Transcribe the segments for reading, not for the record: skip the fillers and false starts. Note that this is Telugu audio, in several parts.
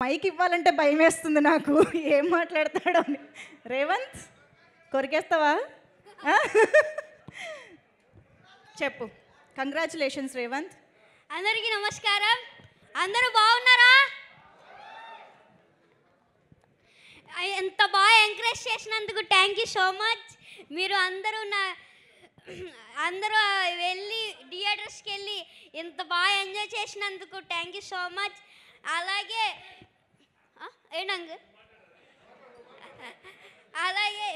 మైక్ ఇవ్వాలంటే భయమేస్తుంది నాకు. ఏం మాట్లాడతాడో అని. రేవంత్ కొరికేస్తావా? ఆ? చెప్పు. కంగ్రాచులేషన్స్ రేవంత్. అందరికీ నమస్కారం. అందరూ బాగున్నారా? ఎంత బాగా ఎంకరేజ్ చేసినందుకు థ్యాంక్ యూ సో మచ్. మీరు అందరూ వెళ్ళి థియేటర్స్కి వెళ్ళి ఇంత బాగా ఎంజాయ్ చేసినందుకు థ్యాంక్ యూ సో మచ్. అలాగే ఏంటంగ అలాగే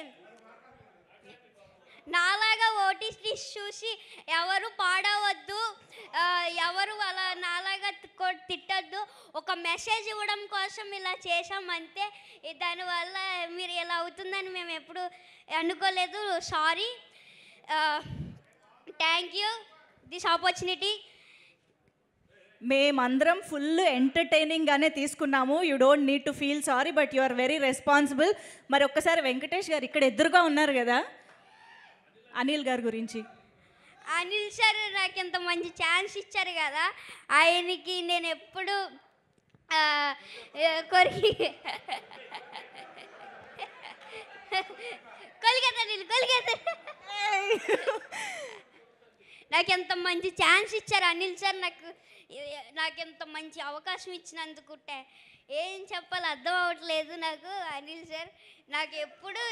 నాలాగా ఓటీటీ చూసి ఎవరు పాడవద్దు, ఎవరు అలా నాలాగా తిట్టద్దు. ఒక మెసేజ్ ఇవ్వడం కోసం ఇలా చేసామంతే. దానివల్ల మీరు ఇలా అవుతుందని మేము ఎప్పుడు అనుకోలేదు. Sorry. Thank you this opportunity. మేమందరం ఫుల్ ఎంటర్టైనింగ్గానే తీసుకున్నాము. You don't need to feel sorry, but you are very responsible. మరి ఒక్కసారి వెంకటేష్ గారు ఇక్కడ ఎదురుగా ఉన్నారు కదా, అనిల్ గారి గురించి. అనిల్ సార్ నాకు ఇంత మంచి ఛాన్స్ ఇచ్చారు కదా, ఆయనకి నేను ఎప్పుడు నాకు ఎంత మంచి ఛాన్స్ ఇచ్చారు అనిల్ సార్. నాకు ఎంత మంచి అవకాశం ఇచ్చినందుకు ఏం చెప్పాలి అర్థం అవ్వట్లేదు నాకు. అనిల్ సార్ నాకు ఎప్పుడు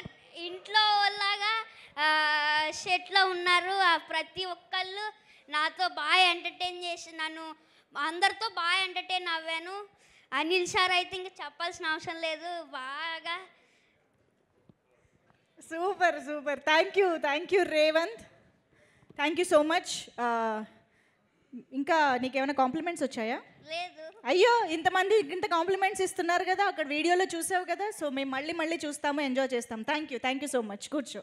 ఇంట్లో లాగా సెట్లో ఉన్నారు. ప్రతి ఒక్కళ్ళు నాతో బాగా ఎంటర్టైన్ చేసి నన్ను అందరితో బాగా ఎంటర్టైన్ అవ్వాను. అనిల్ సార్ అయితే ఇంకా చెప్పాల్సిన అవసరం లేదు. బాగా super super. Thank you Revanth. Thank you so much. ఇంకా నీకేమైనా కాంప్లిమెంట్స్ వచ్చాయా? లేదు. అయ్యో, ఇంత కాంప్లిమెంట్స్ ఇస్తున్నారు కదా, అక్కడ వీడియోలో చూసావు కదా. సో మేము మళ్ళీ చూస్తాము, ఎంజాయ్ చేస్తాం. Thank you so much. కూర్చో.